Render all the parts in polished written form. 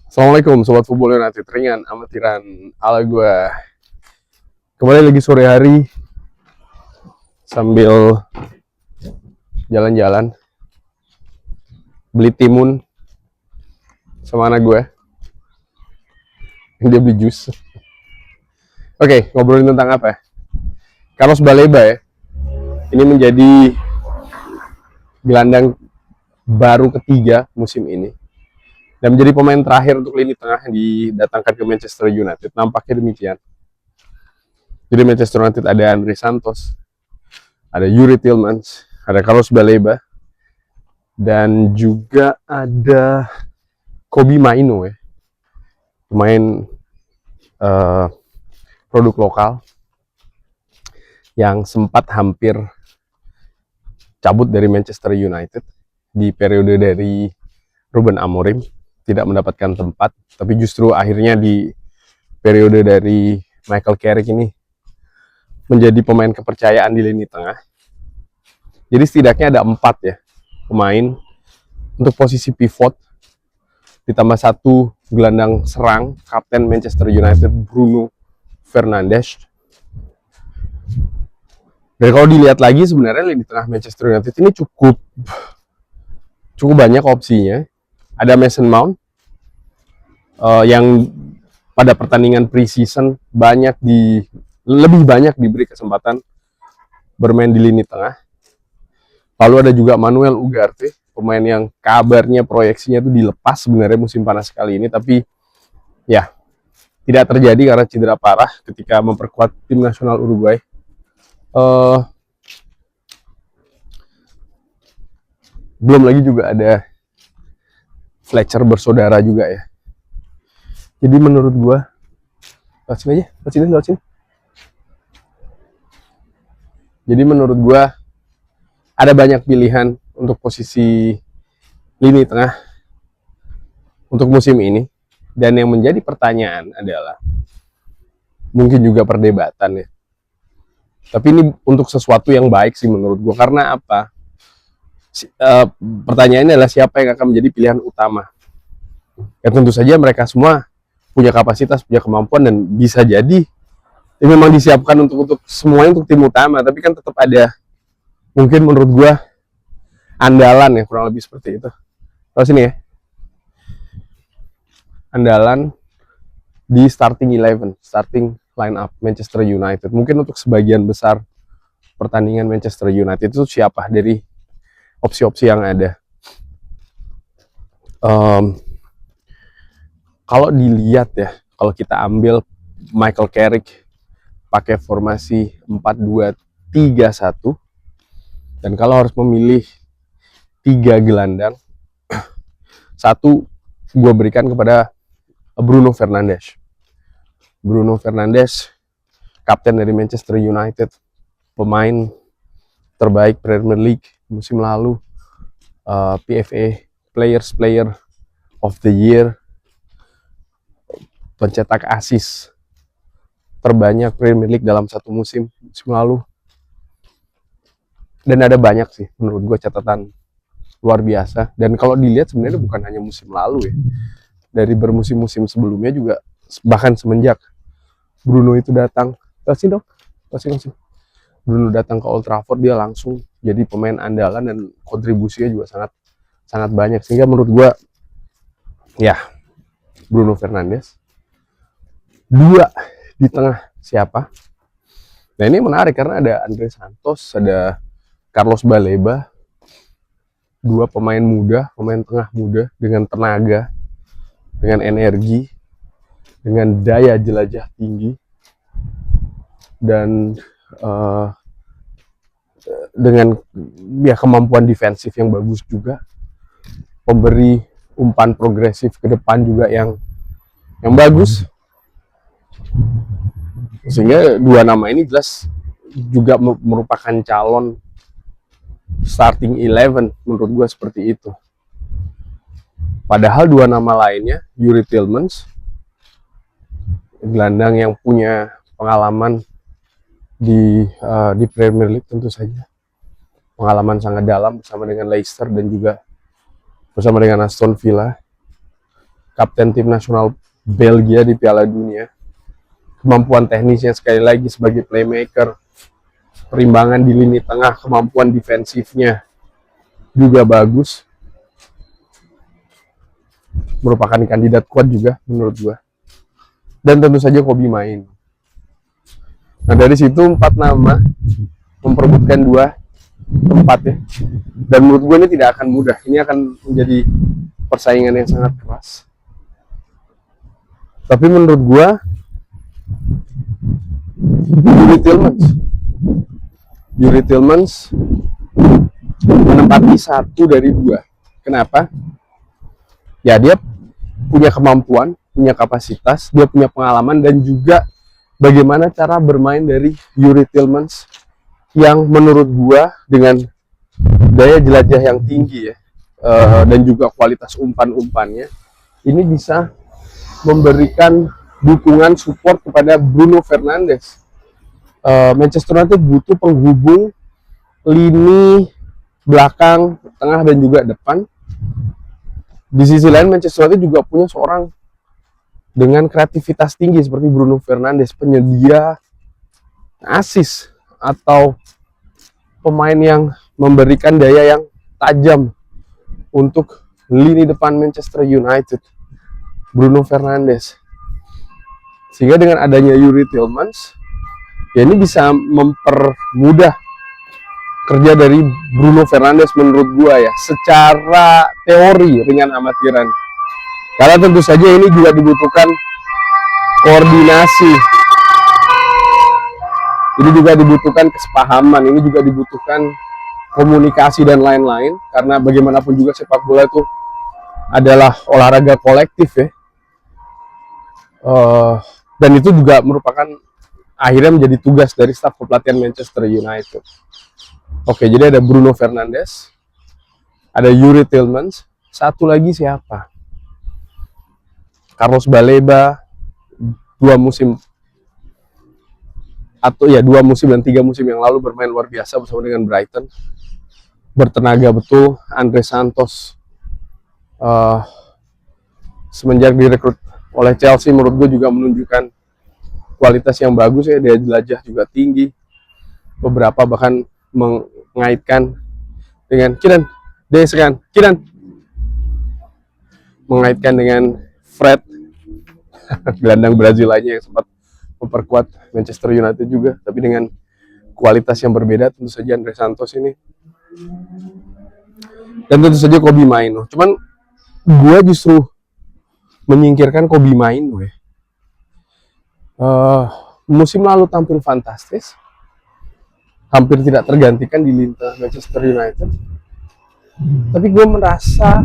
Assalamualaikum Sobat Football United, ringan amatiran ala gue. Kembali lagi sore hari sambil jalan-jalan beli timun sama anak gue yang dia beli jus. Oke, ngobrolin tentang apa ya? Carlos Baleba ya. Ini menjadi gelandang baru ketiga musim ini dan menjadi pemain terakhir untuk lini tengah yang didatangkan ke Manchester United. Nampaknya demikian. Jadi Manchester United ada Andre Santos, ada Youri Tielemans, ada Carlos Baleba, dan juga ada Kobbie Mainoo ya, pemain produk lokal yang sempat hampir cabut dari Manchester United di periode dari Ruben Amorim, tidak mendapatkan tempat, tapi justru akhirnya di periode dari Michael Carrick ini menjadi pemain kepercayaan di lini tengah. Jadi setidaknya ada 4 ya pemain untuk posisi pivot, ditambah 1 gelandang serang, kapten Manchester United Bruno Fernandes. Dan kalau dilihat lagi sebenarnya lini tengah Manchester United ini cukup banyak opsinya. Ada Mason Mount yang pada pertandingan pre-season lebih banyak diberi kesempatan bermain di lini tengah. Lalu ada juga Manuel Ugarte, pemain yang kabarnya proyeksinya itu dilepas sebenarnya musim panas kali ini, tapi ya tidak terjadi karena cedera parah ketika memperkuat tim nasional Uruguay. Belum lagi juga ada Fletcher bersaudara juga ya. Jadi menurut gue, lewat sini. Jadi menurut gue ada banyak pilihan untuk posisi lini tengah untuk musim ini. Dan yang menjadi pertanyaan adalah, mungkin juga perdebatan ya, tapi ini untuk sesuatu yang baik sih menurut gue. Karena apa? Pertanyaannya adalah siapa yang akan menjadi pilihan utama. Ya tentu saja mereka semua punya kapasitas, punya kemampuan, dan bisa jadi ya memang disiapkan untuk semuanya untuk tim utama. Tapi kan tetap ada, mungkin menurut gue, andalan ya, kurang lebih seperti itu. Terus sini ya, andalan di starting line up Manchester United. Mungkin untuk sebagian besar pertandingan Manchester United itu siapa dari opsi-opsi yang ada. Kalau dilihat ya, kalau kita ambil Michael Carrick pakai formasi 4-2-3-1, dan kalau harus memilih 3 gelandang, 1 gue berikan kepada Bruno Fernandes. Bruno Fernandes, kapten dari Manchester United, pemain terbaik Premier League musim lalu, PFA Player of the Year, pencetak assist terbanyak Premier League dalam satu musim lalu. Dan ada banyak sih menurut gue catatan luar biasa. Dan kalau dilihat sebenarnya bukan hanya musim lalu ya, dari bermusim-musim sebelumnya juga, bahkan semenjak Bruno itu datang, Bruno datang ke Old Trafford, dia langsung jadi pemain andalan dan kontribusinya juga sangat banyak. Sehingga menurut gue ya Bruno Fernandes. 2 di tengah siapa? Nah ini menarik karena ada Andre Santos, ada Carlos Baleba, 2 pemain muda, pemain tengah muda dengan tenaga, dengan energi, dengan daya jelajah tinggi, dan dengan ya kemampuan defensif yang bagus juga, pemberi umpan progresif ke depan juga yang bagus. Sehingga 2 nama ini jelas juga merupakan calon starting 11 menurut gue seperti itu. Padahal 2 nama lainnya, Youri Tielemans, gelandang yang punya pengalaman di Premier League, tentu saja pengalaman sangat dalam bersama dengan Leicester dan juga bersama dengan Aston Villa. kapten tim nasional Belgia di Piala Dunia. Kemampuan teknisnya sekali lagi sebagai playmaker, perimbangan di lini tengah, kemampuan defensifnya juga bagus. Merupakan kandidat kuat juga menurut gua. Dan tentu saja Kobbie Mainoo. Nah dari situ 4 nama memperebutkan 2 tempat ya. Dan menurut gue ini tidak akan mudah. Ini akan menjadi persaingan yang sangat keras. Tapi menurut gue Youri Tillmans menempati 1 dari 2. Kenapa? Ya dia punya kemampuan, punya kapasitas, dia punya pengalaman, dan juga bagaimana cara bermain dari Youri Tillmans yang menurut gua dengan daya jelajah yang tinggi ya, dan juga kualitas umpan-umpannya, ini bisa memberikan dukungan support kepada Bruno Fernandes. Manchester United butuh penghubung lini belakang, tengah, dan juga depan. Di sisi lain Manchester United juga punya seorang dengan kreativitas tinggi seperti Bruno Fernandes, penyedia assist atau pemain yang memberikan daya yang tajam untuk lini depan Manchester United, Bruno Fernandes. Sehingga dengan adanya Youri Tillmans, ya ini bisa mempermudah kerja dari Bruno Fernandes menurut gua ya, secara teori ringan amatiran. Karena tentu saja ini juga dibutuhkan koordinasi, ini juga dibutuhkan kesepahaman, ini juga dibutuhkan komunikasi dan lain-lain. Karena bagaimanapun juga sepak bola itu adalah olahraga kolektif ya. Dan itu juga merupakan akhirnya menjadi tugas dari staf kepelatihan Manchester United. Oke, jadi ada Bruno Fernandes, ada Youri Tillmans, satu lagi siapa? Carlos Baleba, 2 musim dan 3 musim yang lalu bermain luar biasa bersama dengan Brighton. Bertenaga betul. Andre Santos semenjak direkrut oleh Chelsea menurut gue juga menunjukkan kualitas yang bagus ya, daya jelajah juga tinggi. Beberapa bahkan mengaitkan dengan mengaitkan dengan Fred, gelandang Brazil lainnya yang sempat memperkuat Manchester United juga, tapi dengan kualitas yang berbeda tentu saja Andre Santos ini. Dan tentu saja Kobbie Mainoo. Cuman gue justru menyingkirkan Kobbie Mainoo ya. Musim lalu tampil fantastis, hampir tidak tergantikan di lini Manchester United. Tapi gue merasa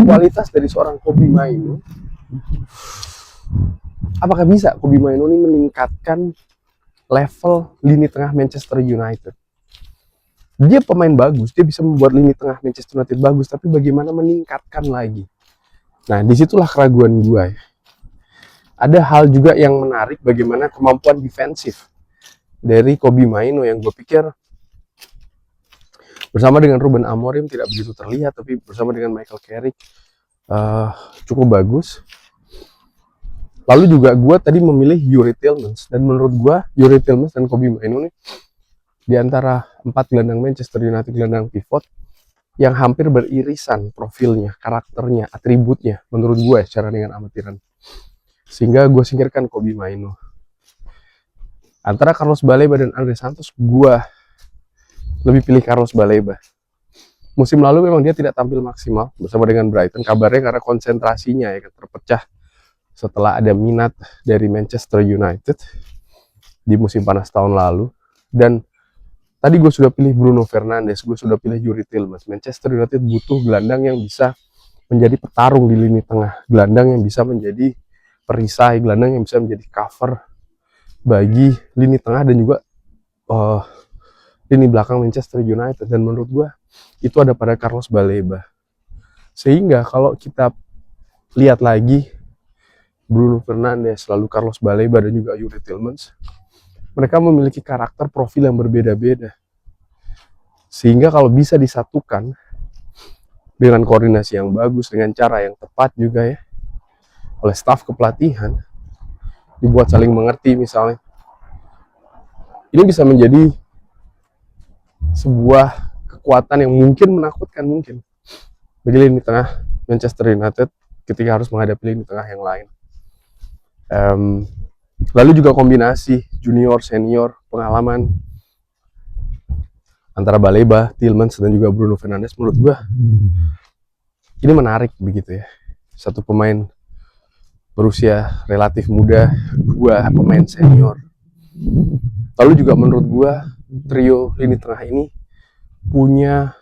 kualitas dari seorang Kobbie Mainoo, apakah bisa Kobbie Mainoo ini meningkatkan level lini tengah Manchester United? Dia pemain bagus, dia bisa membuat lini tengah Manchester United bagus, tapi bagaimana meningkatkan lagi? Nah, disitulah keraguan gue ya. Ada hal juga yang menarik, bagaimana kemampuan defensif dari Kobbie Mainoo yang gue pikir bersama dengan Ruben Amorim tidak begitu terlihat, tapi bersama dengan Michael Carrick cukup bagus. Lalu juga gue tadi memilih Youri Tillmans, dan menurut gue Youri Tillmans dan Kobbie Mainoo nih di antara 4 gelandang Manchester United, gelandang pivot yang hampir beririsan profilnya, karakternya, atributnya menurut gue secara dengan amatiran. Sehingga gue singkirkan Kobbie Mainoo. Antara Carlos Baleba dan Andre Santos, gue lebih pilih Carlos Baleba. Musim lalu memang dia tidak tampil maksimal bersama dengan Brighton. Kabarnya karena konsentrasinya ya terpecah setelah ada minat dari Manchester United di musim panas tahun lalu. Dan tadi gue sudah pilih Bruno Fernandes, gue sudah pilih Youri Tillmans. Manchester United butuh gelandang yang bisa menjadi petarung di lini tengah, gelandang yang bisa menjadi perisai, gelandang yang bisa menjadi cover bagi lini tengah dan juga lini belakang Manchester United. Dan menurut gue itu ada pada Carlos Baleba. Sehingga kalau kita lihat lagi Bruno Fernandes, lalu Carlos Baleba dan juga Youri Tillmans, mereka memiliki karakter profil yang berbeda-beda. Sehingga kalau bisa disatukan dengan koordinasi yang bagus, dengan cara yang tepat juga ya, oleh staf kepelatihan, dibuat saling mengerti misalnya, ini bisa menjadi sebuah kekuatan yang mungkin menakutkan mungkin bagi lini tengah Manchester United ketika harus menghadapi lini tengah yang lain. Lalu juga kombinasi junior senior pengalaman antara Baleba, Tielemans dan juga Bruno Fernandes, menurut gue ini menarik begitu ya. Satu pemain berusia relatif muda, dua pemain senior. Lalu juga menurut gue trio lini tengah ini punya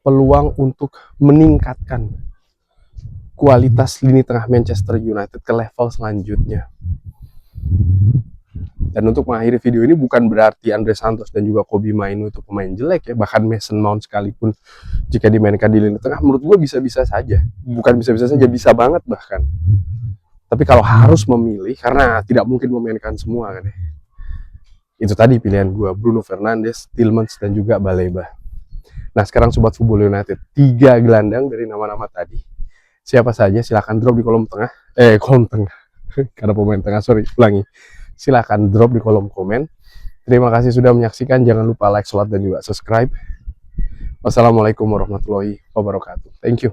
peluang untuk meningkatkan kualitas lini tengah Manchester United ke level selanjutnya. Dan untuk mengakhiri video ini bukan berarti Andre Santos dan juga Kobbie Mainoo itu pemain jelek ya. Bahkan Mason Mount sekalipun jika dimainkan di lini tengah, menurut gue bisa-bisa saja. Bukan bisa-bisa saja, bisa banget bahkan. Tapi kalau harus memilih, karena tidak mungkin memainkan semua kan ya, itu tadi pilihan gue, Bruno Fernandes, Tielemans dan juga Baleba. Nah sekarang Sobat Football United, 3 gelandang dari nama-nama tadi, siapa saja silahkan drop di kolom tengah. Kolom tengah karena pemain tengah, ulangi. Silahkan drop di kolom komen. Terima kasih sudah menyaksikan. Jangan lupa like, share, dan juga subscribe. Wassalamualaikum warahmatullahi wabarakatuh. Thank you.